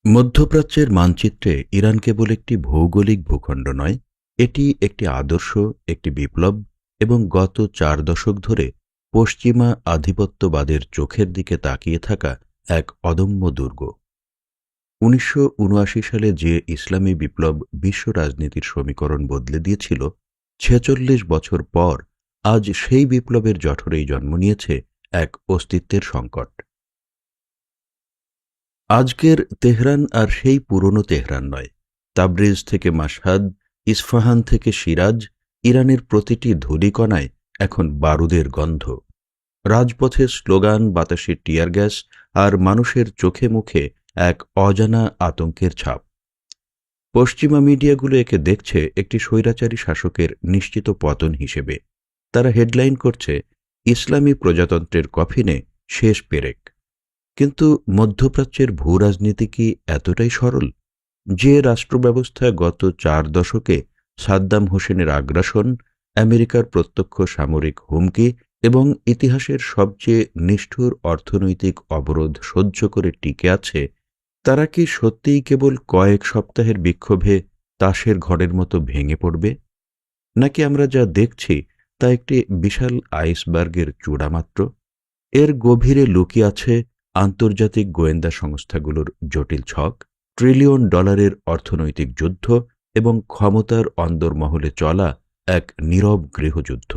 মধ্যপ্রাচ্যের মানচিত্রে ইরান কেবল একটি ভৌগোলিক ভূখণ্ড নয়, এটি একটি আদর্শ, একটি বিপ্লব এবং গত 4 দশক ধরে পশ্চিমা আধিপত্যবাদের চোখের দিকে তাকিয়ে থাকা এক অদম্য দুর্গ। ১৯৭৯ সালে যে ইসলামী বিপ্লব বিশ্ব রাজনীতির সমীকরণ বদলে দিয়েছিল, ৪৬ বছর পর আজ সেই বিপ্লবের জঠরেই জন্ম নিয়েছে এক অস্তিত্বের সংকট। আজকের তেহরান আর সেই পুরনো তেহরান নয়। তাবরিজ থেকে মাশহাদ, ইস্ফাহান থেকে সিরাজ, ইরানের প্রতিটি ধূলিকণায় এখন বারুদের গন্ধ। রাজপথের স্লোগান, বাতাসে টিয়ার গ্যাস আর মানুষের চোখে মুখে এক অজানা আতঙ্কের ছাপ। পশ্চিমা মিডিয়াগুলো একে দেখছে একটি স্বৈরাচারী শাসকের নিশ্চিত পতন হিসেবে। তারা হেডলাইন করছে, ইসলামী প্রজাতন্ত্রের কফিনে শেষ পেরেক। কিন্তু মধ্যপ্রাচ্যের ভূরাজনীতি কি এতটাই সরল? যে রাষ্ট্রব্যবস্থা গত 4 দশকে সাদ্দাম হোসেনের আগ্রাসন, আমেরিকার প্রত্যক্ষ সামরিক হুমকি এবং ইতিহাসের সবচেয়ে নিষ্ঠুর অর্থনৈতিক অবরোধ সহ্য করে টিকে আছে, তারা কি সত্যিই কেবল কয়েক সপ্তাহের বিক্ষোভে তাসের ঘরের মতো ভেঙে পড়বে? নাকি আমরা যা দেখছি তা একটি বিশাল আইসবার্গের চূড়ামাত্র? এর গভীরে লুকিয়ে আছে আন্তর্জাতিক গোয়েন্দা সংস্থাগুলোর জটিল ছক, ট্রিলিয়ন ডলারের অর্থনৈতিক যুদ্ধ এবং ক্ষমতার অন্দরমহলে চলা এক নীরব গৃহযুদ্ধ।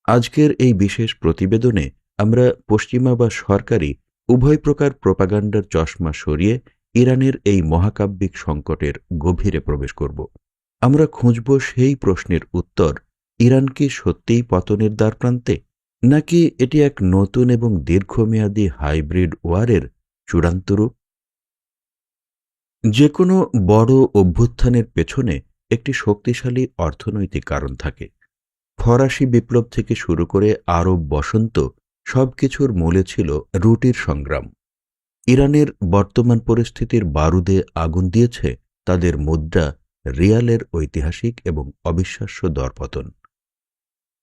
আজকের এই বিশেষ প্রতিবেদনে আমরা পশ্চিমা বা সরকারি উভয় প্রকার প্রোপাগান্ডার চশমা সরিয়ে ইরানের এই মহাকাব্যিক সংকটের গভীরে প্রবেশ করব। আমরা খুঁজব সেই প্রশ্নের উত্তর, ইরান কি সত্যিই পতনের দ্বারপ্রান্তে, নাকি এটি এক নতুন এবং দীর্ঘমেয়াদী হাইব্রিড ওয়ারের চূড়ান্ত রূপ? যে কোনো বড় অভ্যুত্থানের পেছনে একটি শক্তিশালী অর্থনৈতিক কারণ থাকে। ফরাসি বিপ্লব থেকে শুরু করে আরব বসন্ত, সবকিছুর মূলে ছিল রুটির সংগ্রাম। ইরানের বর্তমান পরিস্থিতির বারুদে আগুন দিয়েছে তাদের মুদ্রা রিয়ালের ঐতিহাসিক এবং অবিশ্বাস্য দরপতন।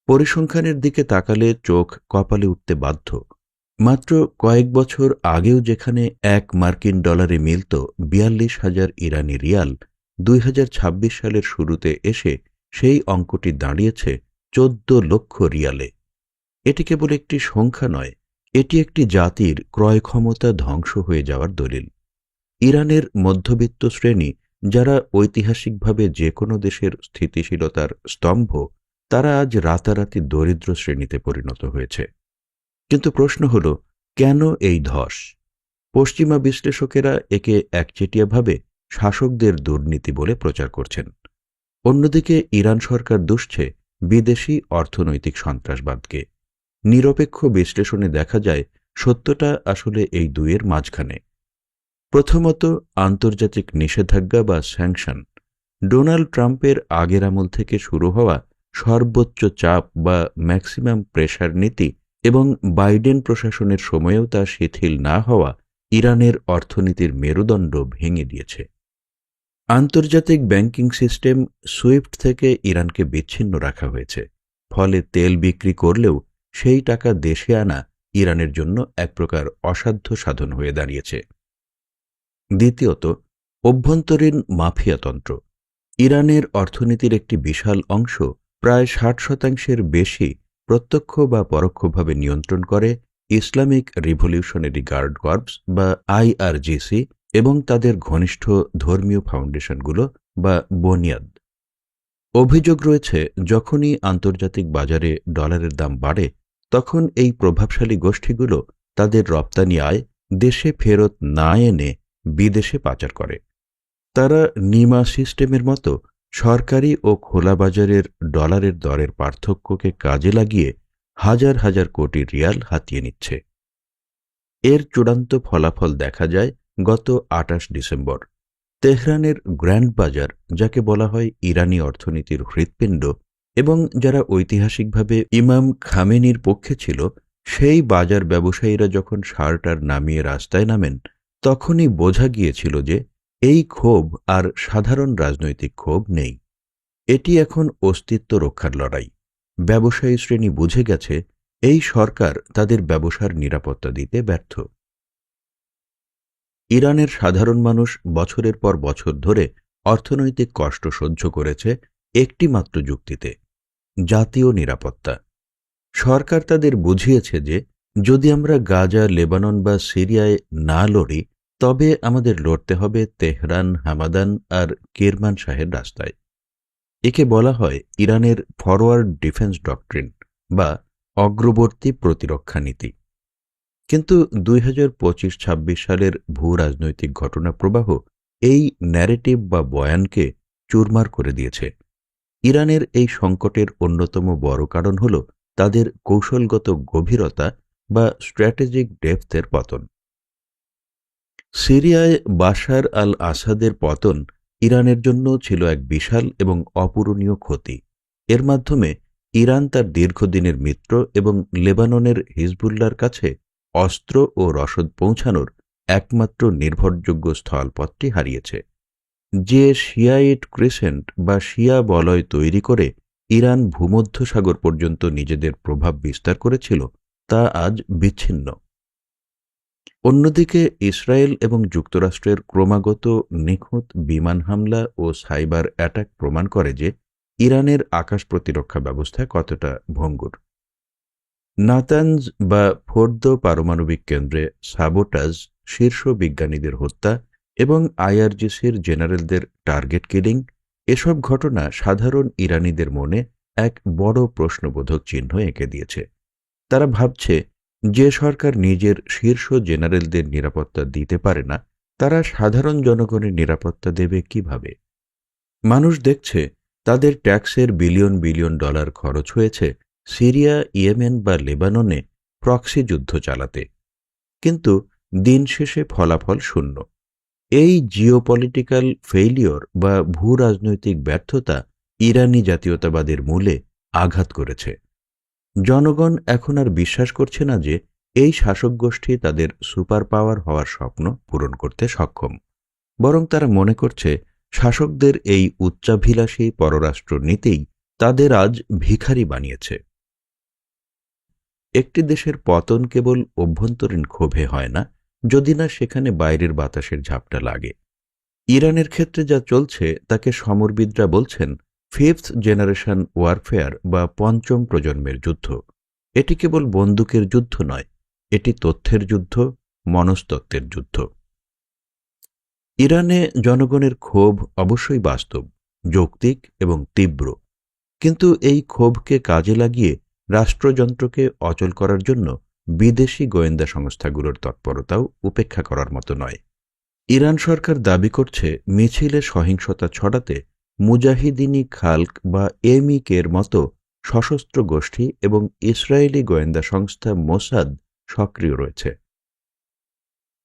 পরিসংখ্যানের দিকে তাকালে চোখ কপালে উঠতে বাধ্য। মাত্র কয়েক বছর আগেও যেখানে $1 মিলত ৪২,০০০ ইরানি রিয়াল, ২০২৬ সালের শুরুতে এসে সেই অঙ্কটি দাঁড়িয়েছে ১৪ লক্ষ রিয়ালে। এটি কেবল একটি সংখ্যা নয়, এটি একটি জাতির ক্রয় ক্ষমতা ধ্বংস হয়ে যাওয়ার দলিল। ইরানের মধ্যবিত্ত শ্রেণী, যারা ঐতিহাসিকভাবে যে কোনো দেশের স্থিতিশীলতার স্তম্ভ, তারা আজ রাতারাতি দরিদ্র শ্রেণীতে পরিণত হয়েছে। কিন্তু প্রশ্ন হল, কেন এই ধস? পশ্চিমা বিশ্লেষকেরা একে একচেটিয়াভাবে শাসকদের দুর্নীতি বলে প্রচার করছেন। অন্যদিকে ইরান সরকার দুষছে বিদেশি অর্থনৈতিক সন্ত্রাসবাদকে। নিরপেক্ষ বিশ্লেষণে দেখা যায় সত্যটা আসলে এই দুইয়ের মাঝখানে। প্রথমত, আন্তর্জাতিক নিষেধাজ্ঞা বা স্যাংশন। ডোনাল্ড ট্রাম্পের আগের আমল থেকে শুরু হওয়া সর্বোচ্চ চাপ বা ম্যাক্সিমাম প্রেসার নীতি এবং বাইডেন প্রশাসনের সময়েও তা শিথিল না হওয়া ইরানের অর্থনীতির মেরুদণ্ড ভেঙে দিয়েছে। আন্তর্জাতিক ব্যাংকিং সিস্টেম সুইফট থেকে ইরানকে বিচ্ছিন্ন রাখা হয়েছে। ফলে তেল বিক্রি করলেও সেই টাকা দেশে আনা ইরানের জন্য এক প্রকার অসাধ্য সাধন হয়ে দাঁড়িয়েছে। দ্বিতীয়ত, অভ্যন্তরীণ মাফিয়াতন্ত্র। ইরানের অর্থনীতির একটি বিশাল অংশ, প্রায় ৬০% বেশি, প্রত্যক্ষ বা পরোক্ষভাবে নিয়ন্ত্রণ করে ইসলামিক রিভলিউশনারি গার্ড কর্পস বা IRGC এবং তাদের ঘনিষ্ঠ ধর্মীয় ফাউন্ডেশনগুলো বা বনিয়াদ। অভিযোগ রয়েছে, যখনই আন্তর্জাতিক বাজারে ডলারের দাম বাড়ে, তখন এই প্রভাবশালী গোষ্ঠীগুলো তাদের রপ্তানি আয় দেশে ফেরত না এনে বিদেশে পাচার করে। তারা নিমা সিস্টেমের মতো সরকারি ও খোলা বাজারের ডলারের দরের পার্থক্যকে কাজে লাগিয়ে হাজার হাজার কোটি রিয়াল হাতিয়ে নিচ্ছে। এর চূড়ান্ত ফলাফল দেখা যায় গত ২৮ ডিসেম্বর। তেহরানের গ্র্যান্ড বাজার, যাকে বলা হয় ইরানি অর্থনীতির হৃৎপিণ্ড এবং যারা ঐতিহাসিকভাবে ইমাম খামেনির পক্ষে ছিল, সেই বাজার ব্যবসায়ীরা যখন শার্টার নামিয়ে রাস্তায় নামেন, তখনই বোঝা গিয়েছিল যে এই ক্ষোভ আর সাধারণ রাজনৈতিক ক্ষোভ নেই। এটি এখন অস্তিত্ব রক্ষার লড়াই। ব্যবসায়ী শ্রেণী বুঝে গেছে এই সরকার তাদের ব্যবসার নিরাপত্তা দিতে ব্যর্থ। ইরানের সাধারণ মানুষ বছরের পর বছর ধরে অর্থনৈতিক কষ্ট সহ্য করেছে একটি মাত্র যুক্তিতে, জাতীয় নিরাপত্তা। সরকার তাদের বুঝিয়েছে যে যদি আমরা গাজা, লেবানন বা সিরিয়ায় না লড়ি, তবে আমাদের লড়তে হবে তেহরান, হামাদান আর কেরমানশাহের রাস্তায়। একে বলা হয় ইরানের ফরওয়ার্ড ডিফেন্স ডক্ট্রিন বা অগ্রবর্তী প্রতিরক্ষা নীতি। কিন্তু 2025-26 সালের ভূ রাজনৈতিক ঘটনা প্রবাহ এই ন্যারেটিভ বা বয়ানকে চুরমার করে দিয়েছে। ইরানের এই সংকটের অন্যতম বড় কারণ হল তাদের কৌশলগত গভীরতা বা স্ট্র্যাটেজিক ডেপথের পতন। সিরিয়ায় বাশার আল আসাদের পতন ইরানের জন্য ছিল এক বিশাল এবং অপূরণীয় ক্ষতি। এর মাধ্যমে ইরান তার দীর্ঘদিনের মিত্র এবং লেবাননের হিজবুল্লাহর কাছে অস্ত্র ও রসদ পৌঁছানোর একমাত্র নির্ভরযোগ্য স্থলপথটি হারিয়েছে। যে শিয়াইট ক্রিসেন্ট বা শিয়া বলয় তৈরি করে ইরান ভূমধ্যসাগর পর্যন্ত নিজেদের প্রভাব বিস্তার করেছিল, তা আজ বিচ্ছিন্ন। অন্যদিকে ইসরায়েল এবং যুক্তরাষ্ট্রের ক্রমাগত নিখুঁত বিমান হামলা ও সাইবার অ্যাটাক প্রমাণ করে যে ইরানের আকাশ প্রতিরক্ষা ব্যবস্থা কতটা ভঙ্গুর। নাতানজ বা ফোর্দো পারমাণবিক কেন্দ্রে সাবোটাজ, শীর্ষ বিজ্ঞানীদের হত্যা এবং আইআরজিসির জেনারেলদের টার্গেট কিলিং, এসব ঘটনা সাধারণ ইরানিদের মনে এক বড় প্রশ্নবোধক চিহ্ন এঁকে দিয়েছে। তারা ভাবছে, যে সরকার নিজের শীর্ষ জেনারেলদের নিরাপত্তা দিতে পারে না, তারা সাধারণ জনগণের নিরাপত্তা দেবে কিভাবে? মানুষ দেখছে তাদের ট্যাক্সের বিলিয়ন বিলিয়ন ডলার খরচ হয়েছে সিরিয়া, ইয়েমেন বা লেবাননে প্রক্সি যুদ্ধ চালাতে, কিন্তু দিন শেষে ফলাফল শূন্য। এই জিওপলিটিক্যাল ফেইলিওর বা ভূ রাজনৈতিক ব্যর্থতা ইরানি জাতীয়তাবাদের মূলে আঘাত করেছে। জনগণ এখন আর বিশ্বাস করছে না যে এই শাসক গোষ্ঠী তাদের সুপার পাওয়ার হওয়ার স্বপ্ন পূরণ করতে সক্ষম, বরং তারা মনে করছে শাসকদের এই উচ্চাভিলাষী পররাষ্ট্র নীতিই তাদের আজ ভিখারি বানিয়েছে। একটি দেশের পতন কেবল অভ্যন্তরীণ ক্ষোভে হয় না, যদি না সেখানে বাইরের বাতাসের ঝাপটা লাগে। ইরানের ক্ষেত্রে যা চলছে তাকে সমরবিদরা বলছেন ফিফথ জেনারেশন ওয়ারফেয়ার বা পঞ্চম প্রজন্মের যুদ্ধ। এটি কেবল বন্দুকের যুদ্ধ নয়, এটি তথ্যের যুদ্ধ, মনস্তত্ত্বের যুদ্ধ। ইরানে জনগণের ক্ষোভ অবশ্যই বাস্তব, যৌক্তিক এবং তীব্র, কিন্তু এই ক্ষোভকে কাজে লাগিয়ে রাষ্ট্রযন্ত্রকে অচল করার জন্য বিদেশি গোয়েন্দা সংস্থাগুলোর তৎপরতাও উপেক্ষা করার মতো নয়। ইরান সরকার দাবি করছে মিছিলে সহিংসতা ছড়াতে মুজাহিদিনী খালক বা এমইকের মতো সশস্ত্র গোষ্ঠী এবং ইসরায়েলি গোয়েন্দা সংস্থা মোসাদ সক্রিয় রয়েছে।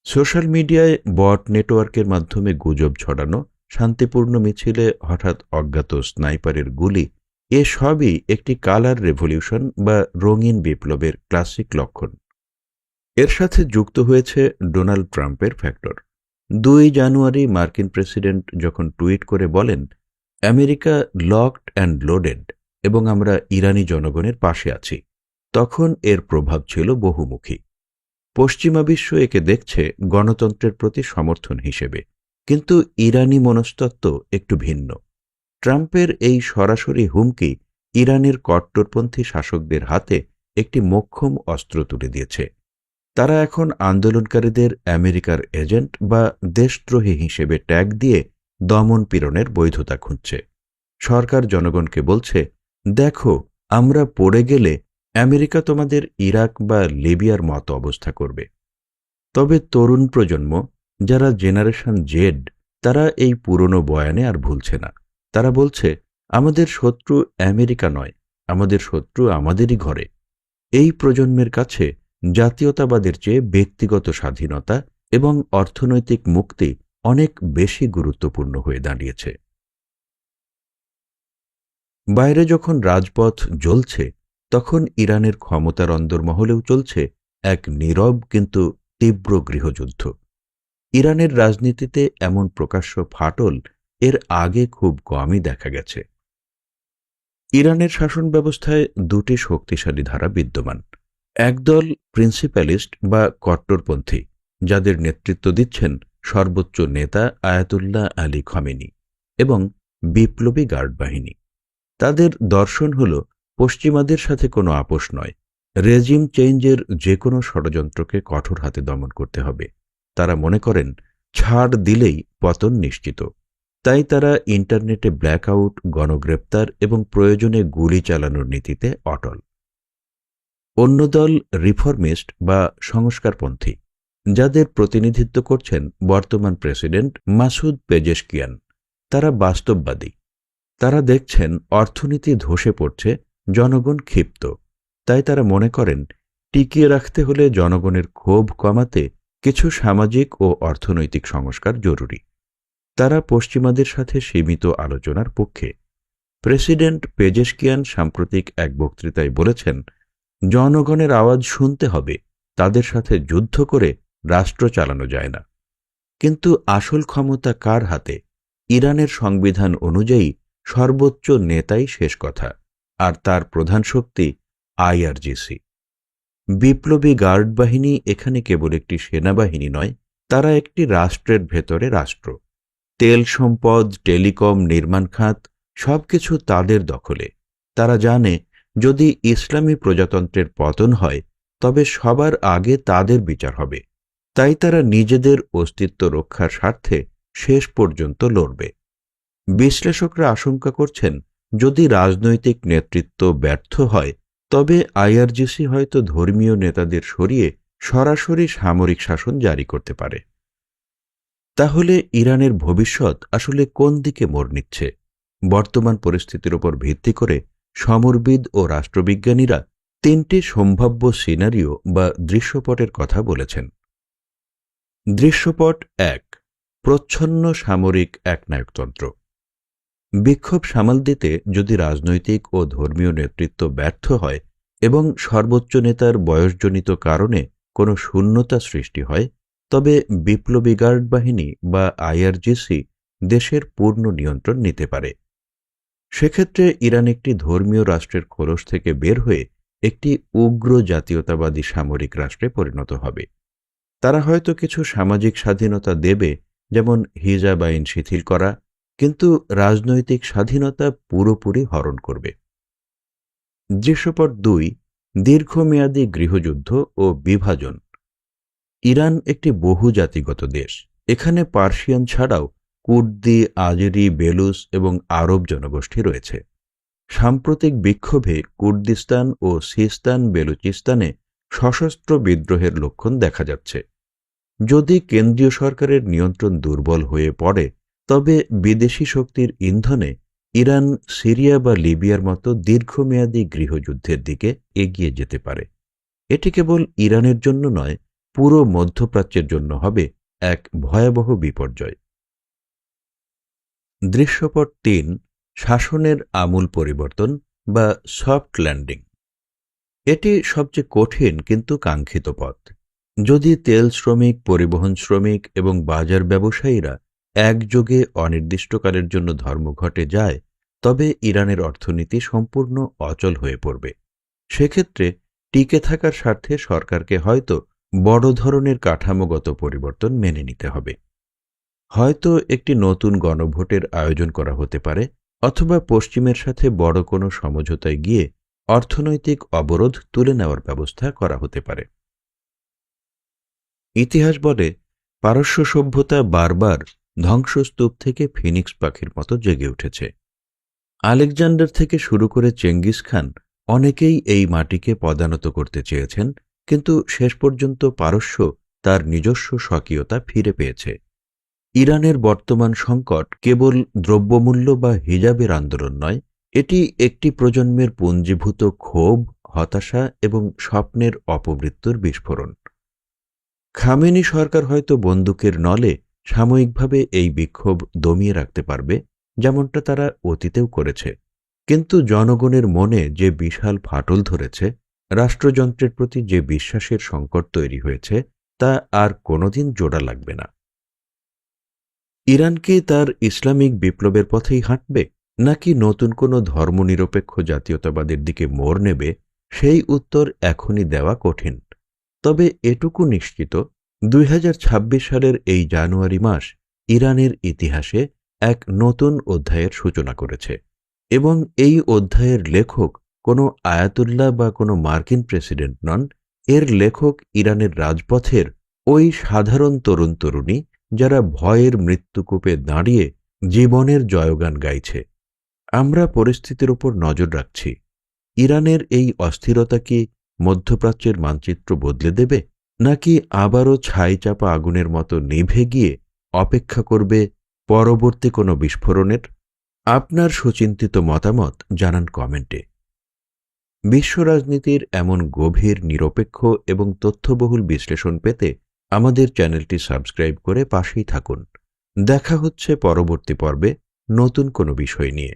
সোশ্যাল মিডিয়ায় বট নেটওয়ার্কের মাধ্যমে গুজব ছড়ানো, শান্তিপূর্ণ মিছিলে হঠাৎ অজ্ঞাত স্নাইপারের গুলি, এসবই একটি কালার রেভলিউশন বা রঙিন বিপ্লবের ক্লাসিক লক্ষণ। এর সাথে যুক্ত হয়েছে ডোনাল্ড ট্রাম্পের ফ্যাক্টর। 2 জানুয়ারি মার্কিন প্রেসিডেন্ট যখন টুইট করে বলেন, আমেরিকা লকড অ্যান্ড লোডেড এবং আমরা ইরানি জনগণের পাশে আছি, তখন এর প্রভাব ছিল বহুমুখী। পশ্চিমা বিশ্ব একে দেখছে গণতন্ত্রের প্রতি সমর্থন হিসেবে, কিন্তু ইরানি মনস্তত্ত্ব একটু ভিন্ন। ট্রাম্পের এই সরাসরি হুমকি ইরানের কট্টরপন্থী শাসকদের হাতে একটি মোক্ষম অস্ত্র তুলে দিয়েছে। তারা এখন আন্দোলনকারীদের আমেরিকার এজেন্ট বা দেশদ্রোহী হিসেবে ট্যাগ দিয়ে দমন পীড়নের বৈধতা খুঁজছে। সরকার জনগণকে বলছে, দেখো, আমরা পড়ে গেলে আমেরিকা তোমাদের ইরাক বা লিবিয়ার মতো অবস্থা করবে। তবে তরুণ প্রজন্ম, যারা জেনারেশন জেড, তারা এই পুরনো বয়ানে আর ভুলছে না। তারা বলছে, আমাদের শত্রু আমেরিকা নয়, আমাদের শত্রু আমাদেরই ঘরে। এই প্রজন্মের কাছে জাতীয়তাবাদের চেয়ে ব্যক্তিগত স্বাধীনতা এবং অর্থনৈতিক মুক্তি অনেক বেশি গুরুত্বপূর্ণ হয়ে দাঁড়িয়েছে। বাইরে যখন রাজপথ জ্বলছে, তখন ইরানের ক্ষমতার অন্দরমহলেও চলছে এক নীরব কিন্তু তীব্র গৃহযুদ্ধ। ইরানের রাজনীতিতে এমন প্রকাশ্য ফাটল এর আগে খুব কমই দেখা গেছে। ইরানের শাসন ব্যবস্থায় দুটি শক্তিশালী ধারা বিদ্যমান। একদল প্রিন্সিপ্যালিস্ট বা কট্টরপন্থী, যাদের নেতৃত্ব দিচ্ছেন সর্বোচ্চ নেতা আয়াতুল্লাহ আলী খমেনি এবং বিপ্লবী গার্ড বাহিনী। তাদের দর্শন হল পশ্চিমাদের সাথে কোনো আপোষ নয়, রেজিম চেঞ্জের যে কোনো ষড়যন্ত্রকে কঠোর হাতে দমন করতে হবে। তারা মনে করেন ছাড় দিলেই পতন নিশ্চিত। তাই তারা ইন্টারনেটে ব্ল্যাকআউট, গণগ্রেপ্তার এবং প্রয়োজনে গুলি চালানোর নীতিতে অটল। অন্য দল রিফর্মিস্ট বা সংস্কারপন্থী, যাদের প্রতিনিধিত্ব করছেন বর্তমান প্রেসিডেন্ট মাসুদ পেজেশকিয়ান। তারা বাস্তববাদী। তারা দেখছেন অর্থনীতি ধসে পড়ছে, জনগণ ক্ষিপ্ত। তাই তারা মনে করেন টিকিয়ে রাখতে হলে জনগণের ক্ষোভ কমাতে কিছু সামাজিক ও অর্থনৈতিক সংস্কার জরুরি। তারা পশ্চিমাদের সাথে সীমিত আলোচনার পক্ষে। প্রেসিডেন্ট পেজেশকিয়ান সাম্প্রতিক এক বক্তৃতায় বলেছেন, জনগণের আওয়াজ শুনতে হবে, তাদের সাথে যুদ্ধ করে রাষ্ট্র চালানো যায় না। কিন্তু আসল ক্ষমতা কার হাতে? ইরানের সংবিধান অনুযায়ী সর্বোচ্চ নেতাই শেষ কথা, আর তার প্রধান শক্তি আইআরজিসি। বিপ্লবী গার্ড বাহিনী এখানে কেবল একটি সেনাবাহিনী নয়, তারা একটি রাষ্ট্রের ভেতরে রাষ্ট্র। তেল সম্পদ, টেলিকম, নির্মাণ খাত সবকিছু তাদের দখলে। তারা জানে যদি ইসলামী প্রজাতন্ত্রের পতন হয় তবে সবার আগে তাদের বিচার হবে। তাই তারা নিজেদের অস্তিত্ব রক্ষার স্বার্থে শেষ পর্যন্ত লড়বে। বিশ্লেষকরা আশঙ্কা করছেন যদি রাজনৈতিক নেতৃত্ব ব্যর্থ হয় তবে আইআরজিসি হয়তো ধর্মীয় নেতাদের সরিয়ে সরাসরি সামরিক শাসন জারি করতে পারে। তাহলে ইরানের ভবিষ্যৎ আসলে কোন দিকে মোড় নিচ্ছে? বর্তমান পরিস্থিতির উপর ভিত্তি করে সমরবিদ ও রাষ্ট্রবিজ্ঞানীরা তিনটি সম্ভাব্য সিনারিও বা দৃশ্যপটের কথা বলেছেন। দৃশ্যপট 1, প্রচ্ছন্ন সামরিক একনায়কতন্ত্র। বিক্ষোভ সামাল দিতে যদি রাজনৈতিক ও ধর্মীয় নেতৃত্ব ব্যর্থ হয় এবং সর্বোচ্চ নেতার বয়সজনিত কারণে কোনো শূন্যতা সৃষ্টি হয়, তবে বিপ্লবী গার্ড বাহিনী বা আইআরজিসি দেশের পূর্ণ নিয়ন্ত্রণ নিতে পারে। সেক্ষেত্রে ইরান একটি ধর্মীয় রাষ্ট্রের খোলস থেকে বের হয়ে একটি উগ্র জাতীয়তাবাদী সামরিক রাষ্ট্রে পরিণত হবে। তারা হয়তো কিছু সামাজিক স্বাধীনতা দেবে, যেমন হিজাব আইন শিথিল করা, কিন্তু রাজনৈতিক স্বাধীনতা পুরোপুরি হরণ করবে। দৃশ্যপট 2, দীর্ঘমেয়াদী গৃহযুদ্ধ ও বিভাজন। ইরান একটি বহুজাতিগত দেশ। এখানে পার্সিয়ান ছাড়াও কুর্দি, আজেরি, বেলুচ এবং আরব জনগোষ্ঠী রয়েছে। সাম্প্রতিক বিক্ষোভে কুর্দিস্তান ও সিস্তান বেলুচিস্তানে সশস্ত্র বিদ্রোহের লক্ষণ দেখা যাচ্ছে। যদি কেন্দ্রীয় সরকারের নিয়ন্ত্রণ দুর্বল হয়ে পড়ে তবে বিদেশি শক্তির ইন্ধনে ইরান সিরিয়া বা লিবিয়ার মতো দীর্ঘমেয়াদী গৃহযুদ্ধের দিকে এগিয়ে যেতে পারে। এটি কেবল ইরানের জন্য নয়, পুরো মধ্যপ্রাচ্যের জন্য হবে এক ভয়াবহ বিপর্যয়। দৃশ্যপট 3, শাসনের আমূল পরিবর্তন বা সফট ল্যান্ডিং। এটি সবচেয়ে কঠিন কিন্তু কাঙ্ক্ষিত পথ। যদি তেল শ্রমিক, পরিবহন শ্রমিক এবং বাজার ব্যবসায়ীরা একযোগে অনির্দিষ্টকালের জন্য ধর্মঘটে যায় তবে ইরানের অর্থনীতি সম্পূর্ণ অচল হয়ে পড়বে। সেক্ষেত্রে টিকে থাকার স্বার্থে সরকারকে হয়তো বড় ধরনের কাঠামোগত পরিবর্তন মেনে নিতে হবে। হয়তো একটি নতুন গণভোটের আয়োজন করা হতে পারে, অথবা পশ্চিমের সাথে বড় কোনো সমঝোতায় গিয়ে অর্থনৈতিক অবরোধ তুলে নেওয়ার ব্যবস্থা করা হতে পারে। ইতিহাস বলে পারস্য সভ্যতা বারবার ধ্বংসস্তূপ থেকে ফিনিক্স পাখির মতো জেগে উঠেছে। আলেকজান্ডার থেকে শুরু করে চেঙ্গিস খান অনেকেই এই মাটিকে পদানত করতে চেয়েছেন, কিন্তু শেষ পর্যন্ত পারস্য তার নিজস্ব স্বকীয়তা ফিরে পেয়েছে। ইরানের বর্তমান সংকট কেবল দ্রব্যমূল্য বা হিজাবের আন্দোলন নয়, এটি একটি প্রজন্মের পুঞ্জীভূত ক্ষোভ, হতাশা এবং স্বপ্নের অপমৃত্যুর বিস্ফোরণ। খামেনি সরকার হয়তো বন্দুকের নলে সাময়িকভাবে এই বিক্ষোভ দমিয়ে রাখতে পারবে, যেমনটা তারা অতীতেও করেছে, কিন্তু জনগণের মনে যে বিশাল ফাটল ধরেছে, রাষ্ট্রযন্ত্রের প্রতি যে বিশ্বাসের সংকট তৈরি হয়েছে, তা আর কোনোদিন জোড়া লাগবে না। ইরান কি তার ইসলামিক বিপ্লবের পথেই হাঁটবে, নাকি নতুন কোনো ধর্মনিরপেক্ষ জাতীয়তাবাদের দিকে মোড় নেবে? সেই উত্তর এখনই দেওয়া কঠিন। তবে এটুকু নিশ্চিত, 2026 সালের এই জানুয়ারি মাস ইরানের ইতিহাসে এক নতুন অধ্যায়ের সূচনা করেছে এবং এই অধ্যায়ের লেখক কোনো আয়াতুল্লাহ বা কোনো মার্কিন প্রেসিডেন্ট নন। এর লেখক ইরানের রাজপথের ওই সাধারণ তরুণ তরুণী যারা ভয়ের মৃত্যুকূপে দাঁড়িয়ে জীবনের জয়গান গাইছে। আমরা পরিস্থিতির উপর নজর রাখছি। ইরানের এই অস্থিরতা কি মধ্যপ্রাচ্যের মানচিত্র বদলে দেবে, নাকি আবারও ছাইচাপা আগুনের মতো নিভে গিয়ে অপেক্ষা করবে পরবর্তী কোনো বিস্ফোরণের? আপনার সুচিন্তিত মতামত জানান কমেন্টে। বিশ্ব রাজনীতির এমন গভীর, নিরপেক্ষ এবং তথ্যবহুল বিশ্লেষণ পেতে আমাদের চ্যানেলটি সাবস্ক্রাইব করে পাশেই থাকুন। দেখা হচ্ছে পরবর্তী পর্বে নতুন কোনো বিষয় নিয়ে।